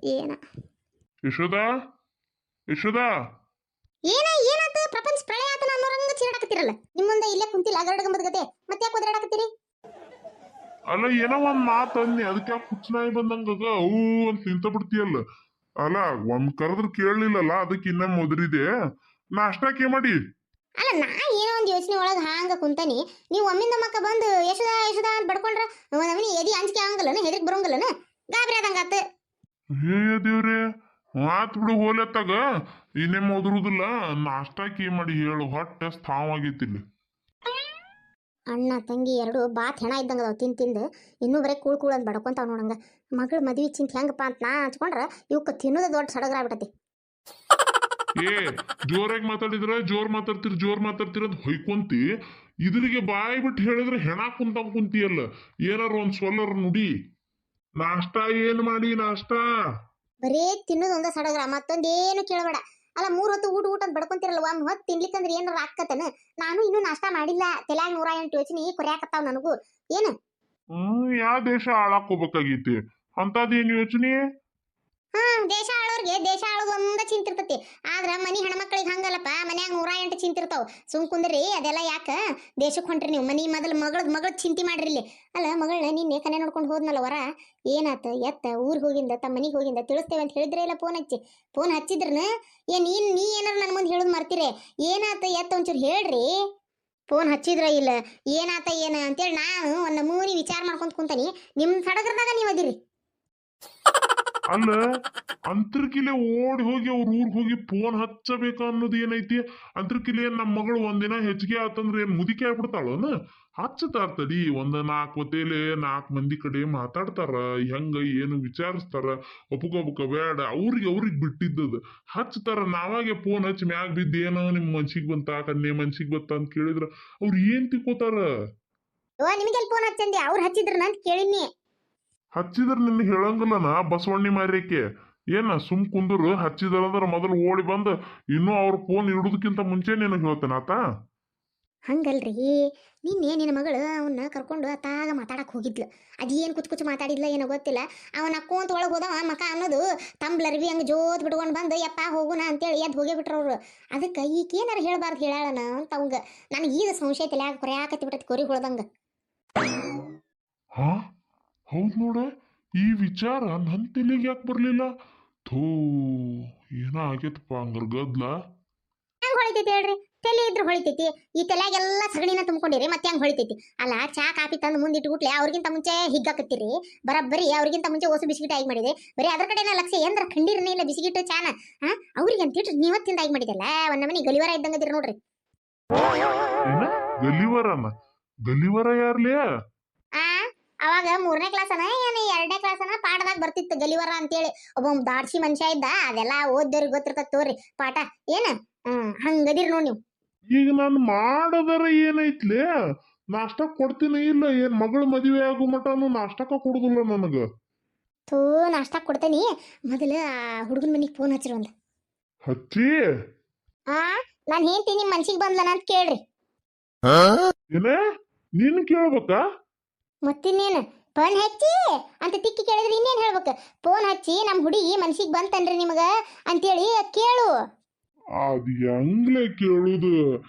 ಏನ ಯಶೋದಾ ಯಶೋದಾ ಏನಾತ ಪ್ರಪಂಚ ಪ್ರಳಯ ಆತನ ಅನ್ನೋರಂಗ ಚೀರಾಡಕತ್ತಿರಲ್ಲ ನಿಮ್ಮ ಮುಂದೆ ಇಲ್ಲೇ ಕುಂತಿಲ್ಲ ಗರಡಗಂಬದ ಗತೆ ಮತ್ತೆ ಯಾಕೆ ಒದರಾಡಕತ್ತೀರಿ? ಅಲ್ಲ ಏನೋ ಒಂದ್ ಮಾತು ಅನ್ನಿ ಅದಕ್ಕೆ ಹುಚ್ಚನಾಯಿ ಬಂದಂಗ ಅವು ಅಂತ ನಿಂತ ಬಿಡ್ತೀಯಲ್ಲ. ಅಲ್ಲ ಒಂದ್ ಕರೆದ್ರೆ ಕೇಳಲಿಲ್ಲಲ್ಲ ಅದಕ್ಕೆ ಇನ್ನೊಮ್ಮೆ ಮುದ್ರಿದೆ. ನಾಷ್ಟಾಕೆ ಮಾಡಿ. ಅಲ್ಲ ನಾ ಏನೋ ಒಂದು ಯೋಚನೆ ಒಳಗೆ ಹಾಂಗ ಕುಂತಾನಿ, ನೀವು ಒಮ್ಮಿಂದ ಮಕ್ಕ ಬಂದು ಯಶೋದಾ ಯಶೋದಾ ಅಂತ ಬಡ್ಕೊಂಡ್ರ ನವನಿ ಎದಿ ಅಂಜಿಕೆ ಆಗಂಗಲ್ಲನ, ಹೆದರಿಕೆ ಬರೋಂಗಲ್ಲನ, ಗಾಬರಿ ಆದಂಗಾತ. ಹೇ ದೇವ್ರೆ, ಮಾತ್ ಬಿಡು ಹೋಲತ್ತಾಗ ಇನ್ನೇಮ್ ಓದ್ರುದಿಲ್ಲ. ನಾಷ್ಟಾಕೆ ಮಾಡಿ ಹೇಳು, ಹೊಟ್ಟೆ ಸ್ಥಾವಾಗೈತಿಲ್ಲ. ಅಣ್ಣ ತಂಗಿ ಎರಡು ಬಾತ್ ಹೆಣ ಇದ್ದಂಗ ಅದಾವ ತಿಂದು ಇನ್ನೂ ಬರೀ ಕೂಳ್ ಅಂತ ಬಡ್ಕೊಂತಾವ್ ನೋಡಂಗ. ಮಗಳು ಮದ್ವಿ ಚಿಂತೆ ಹೆಂಗಪ್ಪ ಅಂತ ನಾ ಹಚ್ಕೊಂಡ್ರ ಇವಕ್ಕೆ ತಿನ್ನೋದ ದೊಡ್ಡ ಸಡಗರ ಆಗ್ಬಿಟ್ಟತಿ. ಏ ಜೋರಾಗಿ ಮಾತಾಡಿದ್ರ ಜೋರ್ ಮಾತಾಡ್ತಿರ ಅಂತ ಹೊಯ್ಕೊಂತಿ. ಇದ್ರಿಗೆ ಬಾಯಿ ಬಿಟ್ಟು ಹೇಳಿದ್ರೆ ಹೆಣ ಕುಂತಿಯಲ್ಲ. ಏನಾರ ಒಂದ್ ಸೊಲ್ಲರ್ ನುಡಿ. ನಾಷ್ಟಾ ಏನ್ ಮಾಡಿ ನಾಷ್ಟಾ? ಬರೇ ತಿನ್ನೋದು ಒಂದ ಸಡಗರ, ಮತ್ತೊಂದೇನು ಕೇಳಬೇಡ. ಅಲ್ಲ 3 ಹೊತ್ತು ಊಟ ಅಂತ ಬಡ್ಕೊಂತಿರಲ್ಲ, ಒಂದ್ ಹೊತ್ತು ತಿನ್ಲಿಕ್ಕಂದ್ರೆ ಏನಾರ ಆಕ್ಕತನ? ನಾನು ಇನ್ನೂ ನಾಷ್ಟಾ ಮಾಡಿಲ್ಲ, ತಲ್ಯಾಗ 108 ಯೋಚನೆ ಕೊರ್ಯಾಕತ್ತಾವ ನನಗೂ. ಏನು ಯಾವ ದೇಶ ಹಾಳಾಕ್ ಹೋಗ್ಬೇಕಾಗೈತಿ ಅಂತದೇನ್ ಯೋಚನೆ? ದೇಶ ಆಳೋರ್ಗೆ ದೇಶ ಆಳೋದು ಒಂದ ಚಿಂತಿರ್ತತಿ. ಆದ್ರ ಮನಿ ಹೆಣ್ಮಕ್ಳಿಗೆ ಹಂಗಲ್ಲಪ್ಪ, ಮನ್ಯಾಗ 108 ಚಿಂತಿರ್ತಾವ. ಸುಮ್ ಕುಂದ್ರಿ, ಅದೆಲ್ಲ ಯಾಕ ದೇಶಕ್ಕೆ ಹೊಂಟ್ರಿ ನೀವು? ಮನಿ ಮೊದಲು ಮಗಳ ಚಿಂತೆ ಮಾಡ್ರಿ ಇಲ್ಲಿ. ಅಲ್ಲ ಮಗಳನ್ನ ನಿನ್ನೆ ಕನೆ ನೋಡ್ಕೊಂಡು ಹೋದ್ನಲ್ಲ ವರ, ಏನಾತ ಎತ್ತ ಊರಿಗೆ ಹೋಗಿಂದ ತಮ್ಮ ಮನಿಗೆ ಹೋಗಿಂದ ತಿಳಿಸ್ತೇವೆ ಅಂತ ಹೇಳಿದ್ರೆ ಇಲ್ಲ. ಫೋನ್ ಹಚ್ಚಿದ್ರನ ಏನ್ ನೀ ಏನಾರ ನನ್ನ ಮುಂದೆ ಹೇಳುದು ಮರ್ತೀರಿ? ಏನಾತ ಎತ್ತ ಒಂಚೂರು ಹೇಳ್ರಿ. ಫೋನ್ ಹಚ್ಚಿದ್ರ ಇಲ್ಲ, ಏನಾತ ಏನ ಅಂತೇಳಿ ನಾನು ಒಂದು ನಮೂನಿ ವಿಚಾರ ಮಾಡ್ಕೊಂತ ಕುಂತಾನಿ. ನಿಮ್ ಸಡಗರದಾಗ ನೀವ್ ಅದಿರಿ. ಅಲ್ಲ ಅಂತರ್ಕಿಲೆ ಓಡಿ ಹೋಗಿ ಅವ್ರ ಊರಿಗೆ ಹೋಗಿ ಫೋನ್ ಹಚ್ಚಬೇಕ ಅನ್ನೋದು ಏನೈತಿ? ಅಂತರ್ಕಿಲೆ ನಮ್ಮ ಮಗಳು ಒಂದಿನ ಹೆಚ್ಚಿಗೆ ಆತಂದ್ರೆ ಏನ್ ಮುದಿಕೆ ಆಗ್ಬಿಡ್ತಾಳನ? ಹಚ್ಚತಾರ್ತಡಿ, ಒಂದ್ 4 ಹೊತ್ತೇಲೆ 4 ಮಂದಿ ಕಡೆ ಮಾತಾಡ್ತಾರ, ಹೆಂಗ ಏನು ವಿಚಾರಿಸ್ತಾರ. ಒಪ್ಪಕೋಬೇಕ ಬೇಡ ಅವ್ರಿಗೆ ಬಿಟ್ಟಿದ್ದದ. ಹಚ್ತಾರ, ನಾವಾಗೆ ಫೋನ್ ಹಚ್ಚಿ ಮ್ಯಾಗ ಬಿದ್ದು ಏನೋ ನಿಮ್ ಮನ್ಸಿಗೆ ಬಂತ, ಕನ್ಯೆ ಮನ್ಸಿಗೆ ಬಂತ ಅಂತ ಕೇಳಿದ್ರ ಅವ್ರು ಏನ್ ತಿಕ್ಕೋತಾರ? ನಿಮಗೆ ಫೋನ್ ಹಚ್ಚಂದಿ, ಅವ್ರು ಹಚ್ಚಿದ್ರ ಅಂತ ಕೇಳಿನಿ. ಹಚ್ಚಿದ್ರ ನಿನ್ನ ಹೇಳಂಗಿಲ್ಲನ ಬಸವಣ್ಣಿ ಮಾರ್ಯಕ್ಕೆ. ಏನ ಸುಮ್ ಕುಂದ್ರು, ಹಚ್ಚಿದ್ರಂದ್ರ ಮೊದಲು ಓಡಿ ಬಂದ ಇನ್ನೂ ಅವ್ರ ಫೋನ್ ಇಡುದಕ್ಕಿಂತ ಮುಂಚೆ ನಿನಗೆ ಹೇಳ್ತೇನೆ ಆತ. ಹಂಗಲ್ರಿ, ನಿನ್ನೆ ನಿನ್ನ ಮಗಳು ಅವನ್ನ ಕರ್ಕೊಂಡು ಅತ್ತಾಗ ಮಾತಾಡಕ್ ಹೋಗಿದ್ಲು. ಅದೇನು ಕುಚ್ಚು ಮಾತಾಡಿದ್ಲ ಏನೋ ಗೊತ್ತಿಲ್ಲ. ಅವನ ಅಕ್ಕೋಂತ ಒಳಗೆ ಹೋದವ ಮಕ ಅನ್ನೋದು ತಂಬ್ಲರ್ವಿ ಹಂಗೆ ಜೋತ್ ಬಿಟ್ಕೊಂಡು ಬಂದು ಯಪ್ಪ ಹೋಗುನ ಅಂತೇಳಿ ಎದ್ದು ಹೋಗೇ ಬಿಟ್ರವ್ರು. ಅದಕ್ಕೆ ಈಗೇನಾರ ಹೇಳ್ಬಾರ್ದು ಹೇಳಾಳನ ಅಂತ ಅವಂಗ ನನಗೆ ಈಗ ಸಂಶಯ ತಲೆಯಾಗ ಕೊರ್ಯಾಕತ್ತಿ ಬಿಟ್ಟೈತಿ, ಕೊರಿ ಹೊಳ್ದಂಗ. ಹಾ ಹೌದ್ ನೋಡ, ಈ ವಿಚಾರ ನನ್ ತಲೆಗೆ ಯಾಕೆ ಬರ್ಲಿಲ್ಲ? ಥೂ, ಏನ ಆಗೇತಪ್ಪ ಹಂಗಾರ ಗದ್ಲ. ಹೆಂಗ್ ಹೊಳಿತೈತಿ ಹೇಳ್ರಿ? ತಲೆ ಇದ್ರು ಹೊಳಿತೈತಿ, ಈ ತಲೆಯಾಗೆಲ್ಲ ಸಗಣಿನ ತುಂಬ್ಕೊಂಡಿರಿ, ಮತ್ತೆ ಹೆಂಗ್ ಹೊಳಿತೈತಿ? ಅಲ್ಲ ಚಾ ಕಾಫಿ ತಂದು ಮುಂದಿಟ್ಬಿಟ್ಲೆ ಅವ್ರಿಗಿಂತ ಮುಂಚೆ ಹಿಗ್ಗಾಕತ್ತೀರಿ. ಬರೀ ಅವ್ರಿಗಿಂತ ಮುಂಚೆ ಓಸು ಬಿಸ್ಕಿಟ್ ಆಗಿ ಮಾಡಿದೆ. ಬರೀ ಅದ್ರ ಕಡೆನ ಲಕ್ಷ್ಯ ಏನ್ರ ಖಂಡಿರನೇ ಇಲ್ಲ ಬಿಸ್ಕಿಟ್ ಚಾನ. ಅವ್ರಿಗೆ ಅಂತಿಟ್ರು ನೀವತ್ತಿಂದ ಆಗಿ ಮಾಡಿದಲ್ಲ, ಒಂದ್ ನಮನಿ ಗಲಿವರ ಇದ್ದಂಗದಿರ ನೋಡ್ರಿ. ಏನ ಗಲಿವರನ? ಗಲಿವರ ಯಾರ್ಲೇ? ಆ ಅವಾಗ 3ನೇ ಕ್ಲಾಸನ ಏನ್ 2ನೇ ಕ್ಲಾಸನ ಪಾಠದಾಗ ಬರ್ತಿತ್ತು ಗಲಿವರ ಅಂತೇಳಿ. ಒಬ್ಬ ದಾಡ್ಸಿ ಮನುಷ್ಯ ಇದ್ದ, ಅದೆಲ್ಲ ಓದ್ದವ್ರಿಗೆ ಗೊತ್ತಿರ್ತದ ತೋರಿ ಪಾಠ. ಏನ ಹಂಗದಿರ್ ನೋಡಿ ನೀವು. ಈಗ ನಾನು ಮಾಡದರ ಏನೈತ್ಲೇ? ನಾಷ್ಟಾ ಕೊಡ್ತೀನಿ ಇಲ್ಲ? ಏನ್ ಮಗಳು ಮದುವೆ ಆಗೋ ಮಟನು ನಾಷ್ಟಕ್ಕ ಕೊಡುದಿಲ್ಲ ನನಗ. ಥೂ, ನಾಷ್ಟಾ ಕೊಡ್ತೇನಿ, ಮೊದಲು ಹುಡುಗನ ಮನಿಗೆ ಫೋನ್ ಹಚ್ಚಿರು ಒಂದು. ಹಚ್ಚಿ ನಾನು ಹೇಳ್ತೀನಿ ನಿಮ್ಮ ಮನ್ಸಿಗೆ ಬಂದ್ಲನ ಅಂತ ಕೇಳ್ರಿ. ಏನ ನೀನ್ ಕೇಳ್ಬೇಕಾ? ಮತ್ತಿನ್ನೇನು ಫೋನ್ ಹಚ್ಚಿ ಅಂತ ತಿಕ್ಕಿ ಕೇಳಿದ್ರೆ ಇನ್ನೇನು ಹೇಳ್ಬೇಕು? ಫೋನ್ ಹಚ್ಚಿ ನಮ್ಮ ಹುಡುಗಿ ಮನ್ಸಿಗೆ ಬಂತನ್ರಿ ನಿಮಗ ಅಂತೇಳಿ ಕೇಳು. ಅದ್ ಹೆಂಗ್ಲೆ ಕೇಳುದು?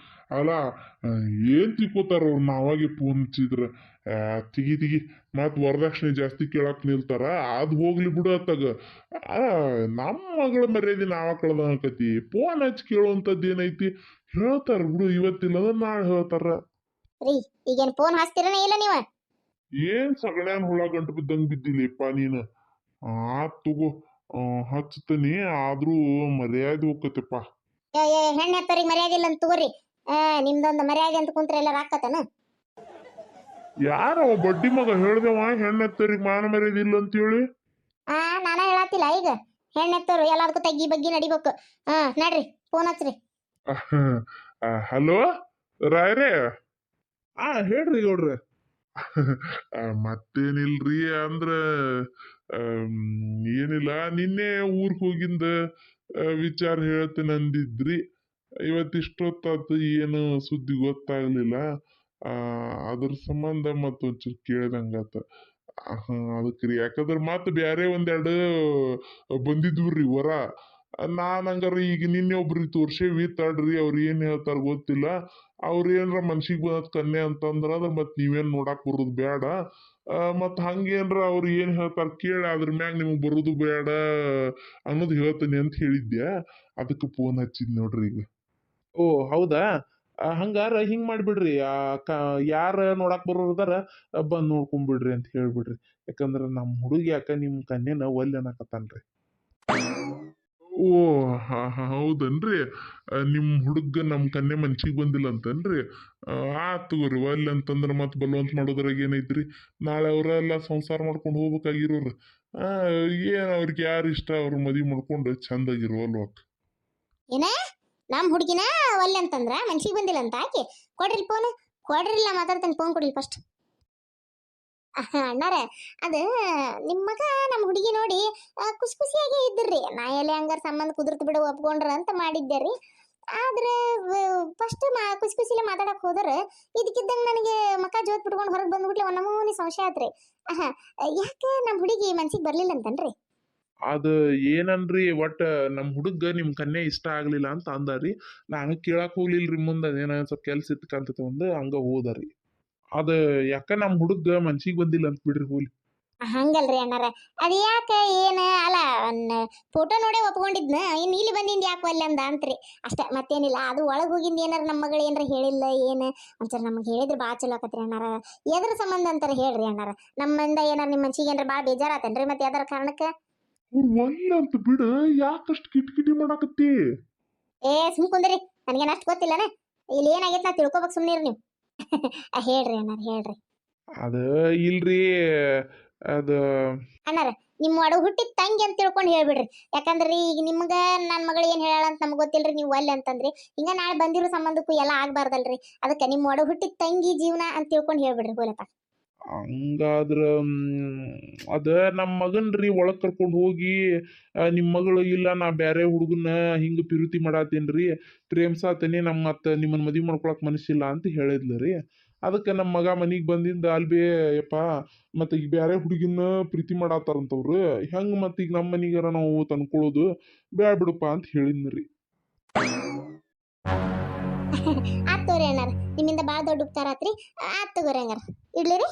ಅಲ್ಲ ಏನ್ ತಿಕ್ಕೋತಾರ ಅವ್ರು ನಾವಾಗೆ ಫೋನ್ ಹಚ್ಚಿದ್ರ? ತಿಗಿ ಮತ್ ವರದಕ್ಷಿಣೆ ಜಾಸ್ತಿ ಕೇಳಕ್ ನಿಲ್ತಾರ. ಅದ್ ಹೋಗ್ಲಿ ಬಿಡು ಅತ್ತಾಗ. ನಮ್ಮ ಮಗಳ ಮರ್ಯಾದೆ ನಾವ ಕಳ್ದಂಗಕತಿ. ಫೋನ್ ಹಚ್ಚಿ ಕೇಳುವಂತದ್ದು ಏನೈತಿ? ಹೇಳ್ತಾರ ಬಿಡು, ಇವತ್ತಿಲ್ಲದ ನಾಳೆ ಹೇಳ್ತಾರ. ರೀ ಈಗೇನು ಫೋನ್ ಹಚ್ತಿರನೇ ಇಲ್ಲ ನೀವು? ಏನ್ ಸಗಣ್ಯಾನ್ ಹುಳ ಗಂಟು ಬಿದ್ದಂಗ ಬಿದ್ದಿಲಿಪ್ಪ ನೀನು. ತಗೋ, ಹಚ್ತೀನಿ, ಆದ್ರೂ ಮರ್ಯಾದೆ ಹೋಗ್ತೈತಪ್ಪ. ಹೆಣ್ಣು ಹೆತ್ತರಿಗೆ ಮರ್ಯಾದೆ ಇಲ್ಲ ಅಂತ ತಗೋರಿ. ನಿಮ್ದೊಂದು ಮರ್ಯಾದೆ ಅಂತ ಕುಂತ್ರೆ ಎಲ್ಲ ರಾಕತನ? ಯಾರ ಬಡ್ಡಿ ಮಗ ಹೇಳ್ದೇವ ಹೆಣ್ಣೆತ್ತರಿಗೆ ಮಾನ ಮರ್ಯಾದೆ ಇಲ್ಲ ಅಂತೇಳಿ? ನಾನ ಹೇಳತ್ತಿಲ್ಲ ಈಗ. ಹೆಣ್ಣೆತ್ತರು ಎಲ್ಲದಕ್ಕೂ ತಗ್ಗಿ ಬಗ್ಗಿ ನಡಿಬೇಕು. ನಡ್ರಿ ಫೋನ್ ಹಚ್ಚ್ರಿ. ಹಲೋ ರಾಯ್ರೇ? ಹೇಳ್ರಿ ಗೌಡ್ರೆ. ಮತ್ತೇನಿಲ್ರಿ, ಅಂದ್ರ ಏನಿಲ್ಲ, ನಿನ್ನೆ ಊರ್ಗ್ ಹೋಗಿಂದ ವಿಚಾರ ಹೇಳ್ತೇನೆ ಅಂದಿದ್ರಿ. ಇವತ್ತಿಷ್ಟೊತ್ತಾತು ಏನು ಸುದ್ದಿ ಗೊತ್ತಾಗ್ಲಿಲ್ಲ. ಅದ್ರ ಸಂಬಂಧ ಮತ್ತೊಂಚೂರು ಕೇಳ್ದಂಗಾತ. ಅದಕ್ರಿ ಯಾಕಂದ್ರ ಮತ್ ಬ್ಯಾರೆ ಒಂದೆರಡು ಬಂದಿದ್ವ್ರಿ ವರ. ನಾನ್ ಹಂಗಾರ ಈಗ ನಿನ್ನೆ ಒಬ್ರಿಗೆ ತೋರ್ಸೇವಿ ತಡ್ರಿ ಅವ್ರ ಏನ್ ಹೇಳ್ತಾರ ಗೊತ್ತಿಲ್ಲ. ಅವ್ರ ಏನ್ರ ಮನ್ಸಿಗೆ ಬಂದತ್ ಕನ್ಯಾ ಅಂತಂದ್ರ ಮತ್ ನೀವೇನ್ ನೋಡಾಕ್ ಬರುದು ಬೇಡ. ಮತ್ ಹಂಗೇನ್ರ ಅವ್ರ ಏನ್ ಹೇಳ್ತಾರ ಕೇಳಿ ಅದ್ರ ಮ್ಯಾಗ ನಿಮಗ್ ಬರುದು ಬೇಡ ಅನ್ನೋದು ಹೇಳ್ತೀನಿ ಅಂತ ಹೇಳಿದ್ದೆ. ಅದಕ್ಕೆ ಫೋನ್ ಹಚ್ಚಿದ್ ನೋಡ್ರಿ ಈಗ. ಓ ಹೌದಾ. ಹಂಗಾರ ಹಿಂಗ್ ಮಾಡ್ಬಿಡ್ರಿ, ಯಾರ ನೋಡಾಕ್ ಬರೋರ್ದಾರ ಬಂದ್ ನೋಡ್ಕೊಂಡ್ಬಿಡ್ರಿ ಅಂತ ಹೇಳ್ಬಿಡ್ರಿ. ಯಾಕಂದ್ರ ನಮ್ ಹುಡುಗಿ ಯಾಕ ನಿಮ್ ಕನ್ಯೆನ ಒಲ್ಲೆ ಅನ್ನಕತ್ತಾನ್ರಿ. ಓ ಹೌದನ್ರಿ. ನಿಮ್ ಹುಡುಗ ನಮ್ ಕನ್ಯೆ ಮನ್ಸಿಗೆ ಬಂದಿಲ್ಲ ಅಂತನ್ರಿ. ಆತ್ ತಗೋರಿ ಒಲ್ಲೆ ಅಂತಂದ್ರ ಮತ್ ಬಲವಂತ ಮಾಡೋದ್ರಾಗ ಏನೈತ್ರಿ. ನಾಳೆ ಅವರೆಲ್ಲ ಸಂಸಾರ ಮಾಡ್ಕೊಂಡು ಹೋಗ್ಬೇಕಾಗಿರೋರು. ಆ ಏನ್ ಅವ್ರಿಗೆ ಯಾರು ಇಷ್ಟ ಅವ್ರ ಮದ್ವಿ ಮಾಡ್ಕೊಂಡು ಚಂದಾಗಿರುವಲ್ವ. ಏನ ನಮ್ ಹುಡುಗಿನ ಒಲ್ಲೆ ಅಂತಂದ್ರ ಮನ್ಸಿಗೆ ಬಂದಿಲ್ಲ ಅಂತ ಆಕಿ. ಕೊಡ್ರಿ ಫೋನ್, ಕೊಡ್ರಿಲ್ಲ ಮಾತಾಡ್ತೇನೆ, ಫೋನ್ ಕೊಡ್ರಿ ಫಸ್ಟ್. ಅಣ್ಣಾರ ಅದ ನಿಮ್ ಮಗ ನಮ್ ಹುಡುಗಿ ನೋಡಿ ಖುಷಿ ಖುಷಿಯಾಗಿ ಇದ್ರಿ. ನಾ ಎಲ್ಲಿ ಹಂಗಾರ ಸಂಬಂಧ ಕುದುರ್ತ ಬಿಡು ಒಪ್ಕೊಂಡ್ರ ಅಂತ ಮಾಡಿದ್ದೆ ರೀ. ಆದ್ರೆ ಫಸ್ಟ್ ಖುಷಿ ಖುಷಿಲೆ ಮಾತಾಡಕ್ ಹೋದ್ರ ಇದಕ್ಕಿದ್ದಂಗ ನನಗೆ ಮಕ ಜೋತ್ ಬಿಟ್ಕೊಂಡು ಹೊರಗೆ ಬಂದ್ಬಿಟ್ಲೆ ಒಂದ್ ನಮೂನಿ ಸಂಶಯ ಆತ್ರಿ. ಯಾಕೆ ನಮ್ ಹುಡುಗಿ ಮನ್ಸಿಗೆ ಬರ್ಲಿಲ್ಲ ಅಂತನ್ರಿ? ಅದ ಏನನ್ರಿ, ಒಟ್ಟ ನಮ್ ಹುಡುಗ ನಿಮ್ ಕನ್ಯೆ ಇಷ್ಟ ಆಗ್ಲಿಲ್ಲ ಅಂತ ಅಂದಾರಿ. ನಾನು ಕೇಳಾಕ್ ಹೋಗ್ಲಿಲ್ರಿ, ಮುಂದ ಏನ ಸ್ವಲ್ಪ ಕೆಲ್ಸ ಇಟ್ಕಂತ ಒಂದು ಹಂಗ ಹೋದಾರಿ. ಅದ ಯಾಕ ನಮ್ ಹುಡುಗ ಮನ್ಸಿಗೆ ಬಂದಿಲ್ಲ ಅಂತ ಬಿಡ್ರಿ ಹೋಲಿ. ಹಂಗಲ್ರಿ ಅಣ್ಣಾರ, ಅದ್ ಯಾಕ ಏನ ಅಲ್ಲ ಫೋಟೋ ನೋಡೇ ಒಪ್ಕೊಂಡಿದ್ನ, ಇನ್ ಇಲ್ಲಿ ಬಂದಿಂದ ಯಾಕೆ ಒಲ್ಲೆ ಅಂದ ಅಂತ್ರಿ ಅಷ್ಟೇ, ಮತ್ತೇನಿಲ್ಲ. ಅದು ಒಳಗ್ ಹೋಗಿಂದ ಏನಾರ ನಮ್ಮ ಮಗಳು ಏನಾರ ಹೇಳಿಲ್ಲ ಏನ ಒಂಚೂರು ನಮ್ಗೆ ಹೇಳಿದ್ರೆ ಭಾಳ ಚಲೋ ಆಕತ್ರಿ ಅಣ್ಣಾರ. ಎದ್ರ ಸಂಬಂಧ ಅಂತಾರ ಹೇಳ್ರಿ ಅಣ್ಣಾರ? ನಮ್ಮಿಂದ ಏನಾರ ನಿಮ್ಮ ಮನ್ಸಿಗೆ ಏನಾರ ಭಾಳ ಬೇಜಾರಾತೇನ್ರಿ ಮತ್ತೆ ಯಾವ್ದಾರ ಕಾರಣಕ್ಕೆ? ಒಲ್ಲೆ ಅಂತ ಬಿಡ, ಯಾಕಷ್ಟು ಕಿಟಕಿಟಿ ಮಾಡಾಕತ್ತಿ? ಸುಮ್ ಕುಂದ್ರಿ, ನನಗೇನು ಅಷ್ಟು ಗೊತ್ತಿಲ್ಲನ. ಇಲ್ಲಿ ಏನಾಗೈತೆ ನಾ ತಿಳ್ಕೊಬೇಕು, ಸುಮ್ಮನಿರಿ ನೀವು. ಹೇಳ್ರಿ ಅಣ್ಣಾರ ಹೇಳ್ರಿ. ಅದ ಇಲ್ರಿ, ಅದ ಅಣ್ಣಾರ ನಿಮ್ಮ ಒಡ ಹುಟ್ಟಿದ ತಂಗಿ ಅಂತ ತಿಳ್ಕೊಂಡು ಹೇಳ್ಬಿಡ್ರಿ. ಯಾಕಂದ್ರಿ ಈಗ ನಿಮ್ಗ ನನ್ನ ಮಗಳು ಏನ್ ಹೇಳ ಅಂತ ನಮ್ಗೆ ಗೊತ್ತಿಲ್ರಿ, ನೀವು ಒಲ್ಲೆ ಅಂತಂದ್ರಿ. ಹಿಂಗ ನಾಳೆ ಬಂದಿರೋ ಸಂಬಂಧಕ್ಕೂ ಎಲ್ಲ ಆಗ್ಬಾರ್ದಲ್ರಿ. ಅದಕ್ಕೆ ನಿಮ್ಮ ಒಡ ಹುಟ್ಟಿದ ತಂಗಿ ಜೀವನ ಅಂತ ತಿಳ್ಕೊಂಡು ಹೇಳ್ಬಿಡ್ರಿ ಹೋಲಪ್ಪ. ಹಂಗಾದ್ರ ಅದ ನಮ್ಮ ಮಗನ್ರಿ ಒಳಗ್ ಕರ್ಕೊಂಡು ಹೋಗಿ ನಿಮ್ ಮಗಳು ಇಲ್ಲ ನಾ ಬ್ಯಾರೆ ಹುಡುಗನ ಹಿಂಗ ಪ್ರೀತಿ ಮಾಡಾತೇನ್ರಿ, ಪ್ರೇಮ್ಸಾತೇನಿ, ನಮ್ಮ ಮತ್ತ ನಿಮ್ಮನ್ನ ಮದ್ವಿ ಮಾಡ್ಕೊಳಕ್ ಮನಸ್ಸಿಲ್ಲ ಅಂತ ಹೇಳಿದ್ಲರಿ. ಅದಕ್ಕೆ ನಮ್ಮ ಮಗ ಮನಿಗ್ ಬಂದಿಂದ ಅಲ್ಬಿ ಯಪ್ಪ ಮತ್ತ ಈಗ ಬ್ಯಾರೆ ಹುಡುಗಿನ ಪ್ರೀತಿ ಮಾಡಾತಾರಂತವ್ರು, ಹೆಂಗ್ ಮತ್ತ ಈಗ ನಮ್ಮ ಮನಿಗಾರ ನಾವು ತಂದ್ಕೊಳ್ಳೋದು, ಬ್ಯಾಡ ಬಿಡಪ್ಪ ಅಂತ ಹೇಳಿದ್ರಿ. ಆತ್ ತಗೋರಿ ಅಣ್ಣಾರ, ನಿಮ್ಮಿಂದ ಭಾಳ ದೊಡ್ಡ ಉಪಕಾರ ಆತ್ರಿ. ಆತ್ ತಗೋರಿ ಹಂಗಾರ, ಇಡ್ಲಿರಿ.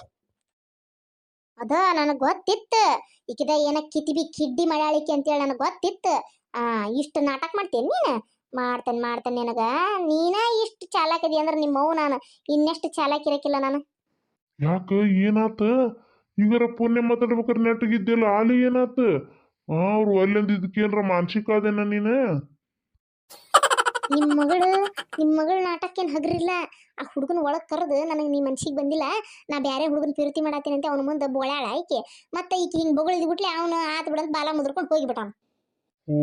ಅದ ನನಗ್ ಗೊತ್ತಿತ್ತು ಈಕಿದ ಏನ ಕಿತಿಬಿ ಕಿಡ್ಡಿ ಮಳಾಳಿಕೆ ಅಂತೇಳಿ ನನಗ್ ಗೊತ್ತಿತ್ತು. ಇಷ್ಟು ನಾಟಕ ಮಾಡ್ತೇನೆ ನೀನು? ಮಾಡ್ತೇನೆ ನನಗ. ನೀನ ಇಷ್ಟು ಚಾಲಾಕದಿ ಅಂದ್ರೆ ನಿಮ್ಮವ್ ನಾನು ಇನ್ನೆಷ್ಟು ಚಾಲಾಕ್ ಇರಕಿಲ್ಲ ನಾನು. ಯಾಕ ಏನಾತ? ಈಗಾರ ಪುಣ್ಯ ಮಾತಾಡ್ಬೇಕಾರೆ ನೆಟ್ಟಗಿದ್ದಿಲ್ಲ, ಆಲಿ ಏನಾತ? ಅವ್ರು ಅಲ್ಲಿಂದಿದ್ದಕ್ಕೇನ್ರ ಮಾನಸಿಕ ಅದೇನ ನೀನು? ನಿಮ್ಮ ಮಗಳು ನಾಟಕೇನ್ ಹಗ್ರಿಲ್ಲ. ಆ ಹುಡುಗನ ಒಳಗ್ ಕರೆದು ನನಗೆ ನೀ ಮನ್ಸಿಗೆ ಬಂದಿಲ್ಲ, ನಾ ಬ್ಯಾರೆ ಹುಡುಗನ ಪ್ರೀತಿ ಮಾಡತ್ತೀನಿ ಅಂತ ಅವನ ಮುಂದೆ ಬೋಳ್ಯಾಳ ಆಯ್ಕೆ. ಮತ್ತೆ ಈಕಿ ಹಿಂಗ್ ಬೊಗಳಿದ್ ಬಿಟ್ಲೆ ಅವನು ಆತ್ ಬಿಡಂತ ಬಾಲ ಮುದ್ರಕೊಂಡು ಹೋಗಿಬಿಟ್ಟಾನ. ಓ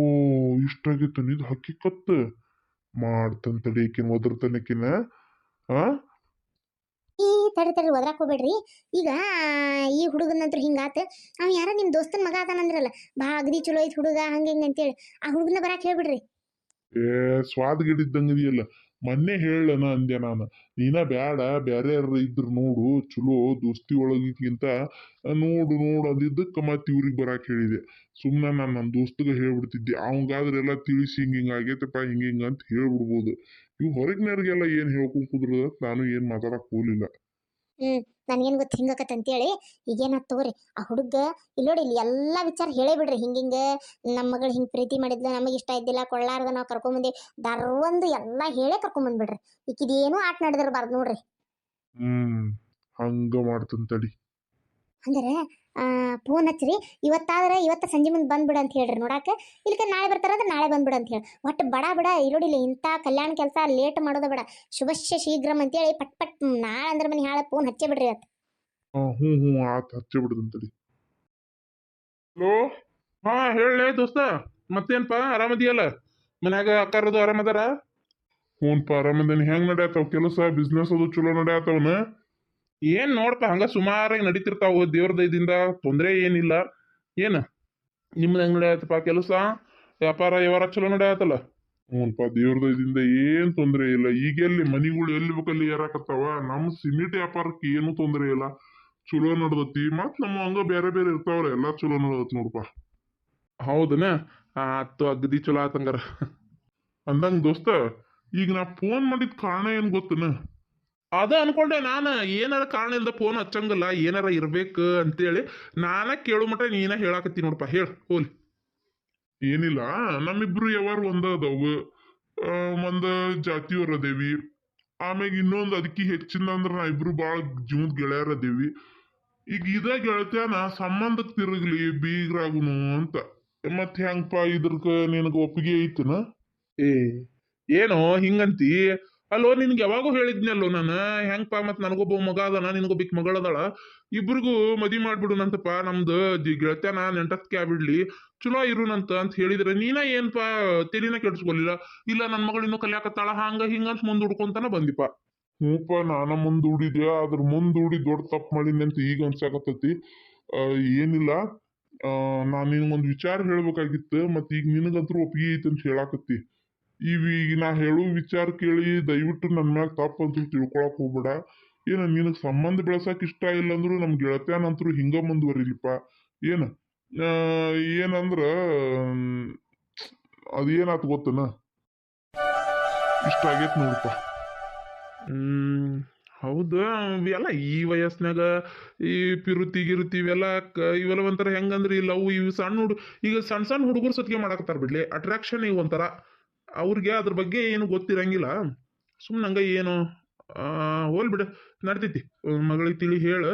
ಇಷ್ಟಾಗಿತ್ತು ಇದು ಹಕ್ಕಿಕತ್. ಮಾಡ್ತಂತಡಿ ಈಕಿನ ಒದರ್ತನಕಿನ. ಆ ಈ ತಡಿ ಒದ್ರಾಕ್ ಹೋಗ್ಬೇಡ್ರಿ. ಈಗ ಈ ಹುಡುಗನಂತ್ರ ಹಿಂಗಾತ. ಅವ್ ಯಾರ ನಿಮ್ ದೋಸ್ತನ ಮಗ ಅದಾನಂದ್ರಲ್ಲ, ಬಾ ಅಗದಿ ಚಲೋ ಐತ್ ಹುಡುಗ ಹಂಗ ಹಿಂಗ ಅಂತೇಳಿ, ಆ ಹುಡುಗನ ಬರಾಕ್ ಹೇಳ್ಬಿಡ್ರಿ. ಸ್ವಾದ್ಗಿಡಿದ್ದಂಗದಿಯಲ್ಲ. ಮೊನ್ನೆ ಹೇಳನ ಅಂದೆ ನಾನು, ನೀನ ಬ್ಯಾಡ ಬ್ಯಾರೆ ಯಾರ ಇದ್ರ ನೋಡು ಚಲೋ ದೋಸ್ತಿ ಒಳಗಿಂತ ನೋಡು ಅಂದಿದ್ದಕ್ಕೆ ಮತ್ತೆ ಇವ್ರಿಗೆ ಬರಾಕ್ ಹೇಳಿದೆ. ಸುಮ್ಮನೆ ನಾನು ನನ್ನ ದೋಸ್ತಗ ಹೇಳ್ಬಿಡ್ತಿದ್ದೆ, ಅವಂಗಾದ್ರೆಲ್ಲ ತಿಳಿಸಿ ಹಿಂಗ ಆಗೈತಪ್ಪ ಹಿಂಗ ಅಂತ ಹೇಳ್ಬಿಡ್ಬೋದು. ಇವ್ ಹೊರಗಿನವ್ರಿಗೆಲ್ಲ ಏನ್ ಹೇಳ್ಕೊಂಡ್ ಕುದ್ರದ ನಾನು ಏನ್ ಮಾತಾಡಕ್ ಹೋಗ್ಲಿಲ್ಲ. ನನ್ಗೇನ್ ಗೊತ್ತ ಹಿಂಗಕತ್ ಅಂತೇಳಿ. ಈಗೇನಾತ್ ತಗೋರಿ, ಆ ಹುಡುಗ ಇಲ್ಲೋಡಿ ಇಲ್ಲಿ ಎಲ್ಲಾ ವಿಚಾರ ಹೇಳೇ ಬಿಡ್ರಿ. ಹಿಂಗಿಂಗ ನಮ್ಮ ಮಗಳು ಹಿಂಗ್ ಪ್ರೀತಿ ಮಾಡಿದ್ಲ, ನಮಗೆ ಇಷ್ಟ ಇದ್ದಿಲ್ಲ, ಕೊಳ್ಳಾರ್ದ ನಾವು ಕರ್ಕೊಂಬಂದಿ ದರ್ವಂದು ಎಲ್ಲಾ ಹೇಳೇ ಕರ್ಕೊಂಬಂದ್ಬಿಡ್ರಿ. ಈಕಿದೇನು ಆಟ ನಡೆದಿರ್ಬಾರ್ದು ನೋಡ್ರಿ. ಹಂಗ ಮಾಡ್ತಂತಡಿ. ಅಂದ್ರೆ ಫೋನ್ ಹಚ್ಚ್ರಿ, ಇವತ್ತ ಸಂಜೆ ಮುಂದೆ ಬಂದ್ಬಿಡ ಅಂತ ಹೇಳ್ರಿ ನೋಡಾಕ. ಇಲ್ಕ ನಾಳೆ ಬರ್ತಾರಂದ್ರೆ ನಾಳೆ ಬಂದ್ಬಿಡ ಅಂತ ಹೇಳಿ. ಒಟ್ಟು ಬಡ ಇರೋಡಿಲ್ಲ ಇಂಥ ಕಲ್ಯಾಣ ಕೆಲಸ ಲೇಟ್ ಮಾಡೋದ ಬೇಡ. ಶುಭಶ್ಯ ಶೀಘ್ರಂ ಅಂತೇಳಿ ಪಟ್ ನಾಳೆ ಅಂದ್ರೆ ಮನೆ ಹಾಳ ಫೋನ್ ಹಚ್ಚೇ ಬಿಡ್ರಿ ಅತ್. ಹ್ಞೂ ಆತ ಹಚ್ಚೆ ಬಿಡುದಂತಡಿ. ಹಲೋ, ಹಾ ಹೇಳಲೇ ದೋಸ್ತ, ಮತ್ತೇನ್ಪಾ ಆರಾಮದಿಯಲ್ಲ? ಮನ್ಯಾಗ ಅಕ್ಕಾರದು ಆರಾಮದಾರ? ಹ್ಞೂನ್ಪ ಆರಾಮದೇನಿ. ಹೆಂಗ್ ನಡ್ಯಾತಾವ ಕೆಲಸ ಬಿಸ್ನೆಸ್ ಅದು ಚಲೋ ನಡ್ಯಾತಾವನ? ಏನ್ ನೋಡ್ಪ ಹಂಗ ಸುಮಾರಾಗಿ ನಡೀತಿರ್ತಾವ, ದೇವ್ರ ದಯದಿಂದ ತೊಂದರೆ ಏನಿಲ್ಲ. ಏನ ನಿಮ್ದು ಹೆಂಗ್ ನಡೆಯತ್ತಪ್ಪ ಕೆಲಸ, ವ್ಯಾಪಾರ ವ್ಯವಹಾರ ಚಲೋ ನಡೆಯತ್ತಲ್ಲ? ಹ್ಞೂನ್ಪ ದೇವ್ರ ದಯದಿಂದ ಏನ್ ತೊಂದ್ರೆ ಇಲ್ಲ. ಈಗೆಲ್ಲಿ ಮನಿಗಳು ಎಲ್ಲಿ ಬೇಕಲ್ಲಿ ಏರಾಕತ್ತಾವ. ನಮ್ಮ ಸಿಮೆಂಟ್ ವ್ಯಾಪಾರಕ್ಕೆ ಏನು ತೊಂದರೆ ಇಲ್ಲ, ಚಲೋ ನಡ್ದತಿ ಮತ್ ನಮ್ಮ ಹಂಗ ಬೇರೆ ಬೇರೆ ಇರ್ತಾವ್ರ ಎಲ್ಲಾ ಚಲೋ ನಡ್ದತ್ ನೋಡಪ್ಪ. ಹೌದನ ಆತು ಅಗದಿ ಚಲೋ ಆತಂಗಾರ. ಅಂದಂಗ ದೋಸ್ತ, ಈಗ ನಾ ಫೋನ್ ಮಾಡಿದ ಕಾರಣ ಏನ್ ಗೊತ್ತನ? ಅದ ಅನ್ಕೊಂಡೆ ನಾನು, ಏನಾರ ಕಾರಣ ಇಲ್ದ ಫೋನ್ ಹಚ್ಚಂಗಿಲ್ಲ, ಏನಾರ ಇರ್ಬೇಕು ಅಂತೇಳಿ ನಾನ ಕೇಳು ಮಟ ನೀನ ಹೇಳಾಕತ್ತಿ ನೋಡಪ್ಪ. ಹೋಲಿ. ಏನಿಲ್ಲ, ನಮ್ಮಿಬ್ರು ಯಾವಾರ ಒಂದ ಅದಾವು. ಒಂದ ಜಾತಿಯವ್ರ ಅದೇವಿ. ಆಮ್ಯಾಗ ಇನ್ನೊಂದ್ ಅದಕ್ಕಿ ಹೆಚ್ಚಿನ ಅಂದ್ರ ನಾ ಇಬ್ರು ಬಾಳ ಜೀವದ ಗೆಳೆಯರ್ ಅದೇವಿ. ಈಗ ಇದ ಗೆಳತ್ಯಾನ ಸಂಬಂಧಕ್ ತಿರುಗ್ಲಿ ಬೀಗ್ರಾಗುನು ಅಂತ. ಮತ್ ಹೆಂಗಪ್ಪ ಇದ್ರಕ ನಿನಗ ಒಪ್ಪಿಗೆ ಐತಿನ? ಏ ಏನೋ ಹಿಂಗಂತಿ? ಅಲ್ಲೋ ನಿನ್ಗೆ ಯಾವಾಗೂ ಹೇಳಿದ್ನಲ್ಲೋ ನಾನು, ಹೆಂಗಪ್ಪ ಮತ್ ನನಗೊಬ್ಬ ಮಗ ಅದಾನ, ನಿನಗೊಬ್ಬಕ್ ಮಗಳದಾಳ, ಇಬ್ರಿಗೂ ಮದ್ವಿ ಮಾಡ್ಬಿಡುನಂತಪ್ಪ, ನಮ್ದು ಗೆಳತ್ಯಾನ ನೆಂಟಸ್ಕೆ ಆಗ್ಬಿಡ್ಲಿ, ಚಲೋ ಇರುನಂತ ಅಂತ ಹೇಳಿದ್ರೆ ನೀನ ಏನ್ಪಾ ತಲಿನ ಕೆಡ್ಸ್ಕೊಲಿಲ್ಲ. ಇಲ್ಲ ನನ್ ಮಗಳು ಇನ್ನೂ ಕಲ್ಯಾಕತ್ತಾಳ ಹಂಗ ಹಿಂಗಂತ ಮುಂದ್ ಹುಡ್ಕೊಂತಾನ ಬಂದಿಪ್ಪ. ಹ್ಞೂಪ, ನಾನ ಮುಂದೂಡಿದೆ, ಅದ್ರ ಮುಂದೂಡಿ ದೊಡ್ಡ ತಪ್ಪು ಮಾಡೀನಿ ಅಂತ ಈಗ ಅನ್ಸಾಕತ್ತೈತಿ. ಏನಿಲ್ಲ, ನಾನ್ ನಿನಗೊಂದು ವಿಚಾರ ಹೇಳ್ಬೇಕಾಗಿತ್ತು, ಮತ್ ಈಗ ನಿನಗಂತೂ ಒಪ್ಪಿಗೆ ಐತಿ ಅಂತ ಹೇಳಾಕತ್ತಿ. ಈಗ ನಾ ಹೇಳೋ ವಿಚಾರ ಕೇಳಿ ದಯವಿಟ್ಟು ನನ್ ಮ್ಯಾಗ ತಪ್ಪು ಅಂತೂ ತಿಳ್ಕೊಳಕ್ ಹೋಗ್ಬೇಡ. ಏನ ನಿನಗ್ ಸಂಬಂಧ ಬೆಳೆಸಕ್ ಇಷ್ಟ ಇಲ್ಲ ಅಂದ್ರು ನಮ್ ಗೆಳತ್ಯಾನಂತರೂ ಹಿಂಗ ಮುಂದುವರಿಲಿಪ್ಪ. ಏನ ಏನಂದ್ರ ಅದೇನಾತ್ ಗೊತ್ತನ? ಇಷ್ಟ ಆಗೇತ್ ನೋಡಪ್ಪ. ಹೌದು, ಇವೆಲ್ಲ ಈ ವಯಸ್ಸಿನಾಗ ಈ ಪಿರುತಿ ಗಿರುತಿ ಇವೆಲ್ಲ ಒಂಥರ ಹೆಂಗಂದ್ರಿ ಲವ್ ಇವು ಸಣ್ಣ ಈಗ ಸಣ್ಣ ಸಣ್ಣ ಹುಡುಗರು ಸತ್ಗೆ ಮಾಡಾಕತ್ತಾರ ಬಿಡ್ಲಿ. ಅಟ್ರಾಕ್ಷನ್ ಈಗ ಒಂಥರ ಅವ್ರಿಗೆ ಅದ್ರ ಬಗ್ಗೆ ಏನು ಗೊತ್ತಿರಂಗಿಲ್ಲ. ಸುಮ್ಮನಂಗ ಏನು ಹೋಲ್ ಬಿಡ, ನಡ್ತೈತಿ. ಮಗಳಿಗೆ ತಿಳಿ ಹೇಳು,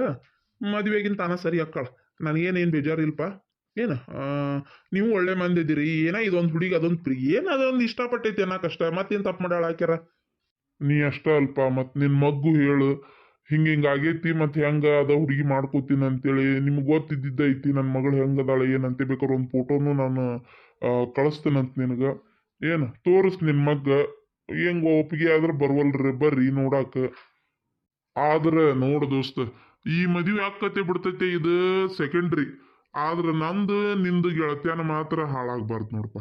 ಮದುವೆಗಿಂತ ತಾನ ಸರಿ ಅಕ್ಕಳ. ನನಗೇನೇನು ಬೇಜಾರಿಲ್ಪ. ಏನ ನೀವು ಒಳ್ಳೆ ಮಂದಿ ಇದೀರಿ, ಏನ ಇದೊಂದು ಹುಡುಗಿ ಅದೊಂದು ಪ್ರೀ ಏನ ಅದೊಂದು ಇಷ್ಟಪಟ್ಟೈತಿ ಅನ್ನಕಷ್ಟ, ಮತ್ತೇನು ತಪ್ಪು ಮಾಡ್ಯಾಳ ಹಾಕ್ಯಾರ. ನೀ ಅಷ್ಟ ಅಲ್ಪ, ಮತ್ ನಿನ್ ಮಗ್ಗು ಹೇಳು ಹಿಂಗ ಆಗೇತಿ, ಮತ್ ಹೆಂಗ ಅದ ಹುಡುಗಿ ಮಾಡ್ಕೋತೀನಿ ಅಂತೇಳಿ. ನಿಮ್ಗೆ ಗೊತ್ತಿದ್ದೈತಿ ನನ್ ಮಗಳು ಹೆಂಗದಾಳ ಏನಂತೆ. ಬೇಕಾದ್ರೆ ಒಂದು ಫೋಟೋನು ನಾನು ಕಳಿಸ್ತೇನಂತ ನಿನಗ. ಏನ ತೋರಿಸ್ ನಿನ್ ಮಗ್ಗ. ಹೆಂಗ ಒಪ್ಪಿಗೆ ಆದ್ರ ಬರ್ವಲ್ರಿ, ಬರ್ರಿ ನೋಡಾಕ. ಆದ್ರ ನೋಡ ದೋಸ್ತ, ಈ ಮದ್ವಿ ಆಕ್ಕತೆ ಬಿಡ್ತೈತೆ ಇದು ಸೆಕೆಂಡ್ರಿ. ಆದ್ರ ನಂದು ನಿಂದು ಗೆಳತ್ಯಾನ ಮಾತ್ರ ಹಾಳಾಗ್ಬಾರ್ದು ನೋಡಪ್ಪ.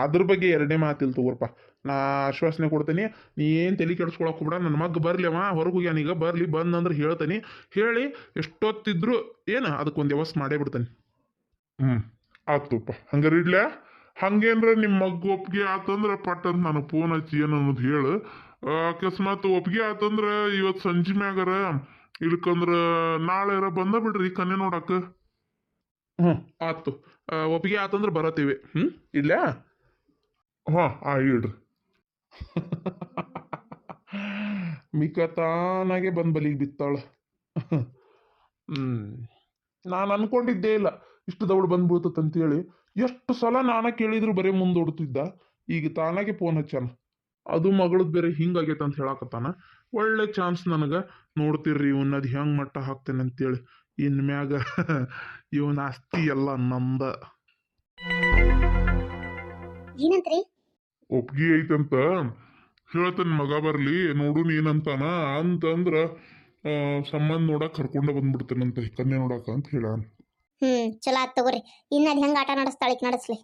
ಅದ್ರ ಬಗ್ಗೆ ಎರಡನೇ ಮಾತಿಲ್ ತಗೋರ್ಪ. ನಾ ಆಶ್ವಾಸನೆ ಕೊಡ್ತೀನಿ, ನೀ ಏನು ತಲೆ ಕೆಡಿಸ್ಕೊಳಕ್ ಹೋಗ್ಬೇಡ. ನನ್ನ ಮಗ ಬರ್ಲಿ, ಅವ ಹೊರಗೆ ಹೋಗ್ಯಾನೀಗ, ಬರ್ಲಿ, ಬಂದಂದ್ರೆ ಹೇಳ್ತೀನಿ. ಹೇಳಿ ಎಷ್ಟೊತ್ತಿದ್ರು ಅದಕ್ಕೊಂದು ವ್ಯವಸ್ಥೆ ಮಾಡೇ ಬಿಡ್ತಾನೆ. ಆತುಪ್ಪ, ಹಂಗಾರ ಇಡ್ಲ್ಯಾ? ಹಂಗೇನ್ರ ನಿಮ್ಮ ಮಗ್ಗ ಒಪ್ಪಿಗೆ ಆತಂದ್ರ ಪಟ್ ಅಂತ ನನಗೆ ಫೋನ್ ಹಚ್ಚಿ ಏನು ಅನ್ನೋದು ಹೇಳು. ಅಕಸ್ಮಾತ್ ಒಪ್ಪಿಗೆ ಆತಂದ್ರ ಇವತ್ತು ಸಂಜೆ ಮ್ಯಾಗಾರ, ಇಲ್ಕಂದ್ರ ನಾಳೆರ ಬಂದ ಬಿಡ್ರಿ ಕನ್ನೆ ನೋಡಾಕ. ಆತು. ಒಪ್ಪಿಗೆ ಆತಂದ್ರೆ ಬರತ್ತೀವಿ. ಇಡ್ಲ್ಯಾ? ಇಡ್ರಿ. ಮಿಕತಾನಾಗೆ ಬಂದ್ ಬಲಿಗೆ ಬಿತ್ತಾಳ. ನಾನು ಅನ್ಕೊಂಡಿದ್ದೇ ಇಲ್ಲ ಇಷ್ಟು ದೌಡ್ ಬಂದ್ಬಿಡ್ತಂತೇಳಿ. ಎಷ್ಟು ಸಲ ನಾನ ಕೇಳಿದ್ರು ಬರೀ ಮುಂದೋಡ್ತಿದ್ದ. ಈಗ ತಾನಾಗೆ ಫೋನ್ ಹಚ್ಚಾನ. ಅದು ಮಗಳದ್ ಬೇರೆ ಹಿಂಗಾಗೈತೆ ಅಂತ ಹೇಳಾಕತ್ತಾನ. ಒಳ್ಳೆ ಚಾನ್ಸ್ ನನಗ. ನೋಡ್ತಿರ್ರಿ ಇವನ್ನದ್ ಹೆಂಗ್ ಮಟ್ಟ ಹಾಕ್ತೇನೆ ಅಂತೇಳಿ. ಇನ್ಮ್ಯಾಗ ಇವನ ಆಸ್ತಿ ಎಲ್ಲ ನಂದ. ಏನಂತ್ರಿ? ಒಪ್ಪಿಗೆ ಐತಂತ ಹೇಳ್ತಾನೆ, ಮಗ ಬರ್ಲಿ ನೋಡು ಏನಂತಾನ ಅಂತಂದ್ರ ಸಂಬಂಧ ನೋಡಕ್ ಕರ್ಕೊಂಡ ಬಂದ್ಬಿಡ್ತೇನಂತ ಕನ್ಯೆ ನೋಡಾಕ ಅಂತ ಹೇಳ. ಚಲೋ ಆತ್ ತಗೋರಿ. ಇನ್ನ ಅದ್ ಹೆಂಗ ಆಟ ನಡೆಸ್ತಾಳಿಕ್ ನಡೆಸ್ಲಿ.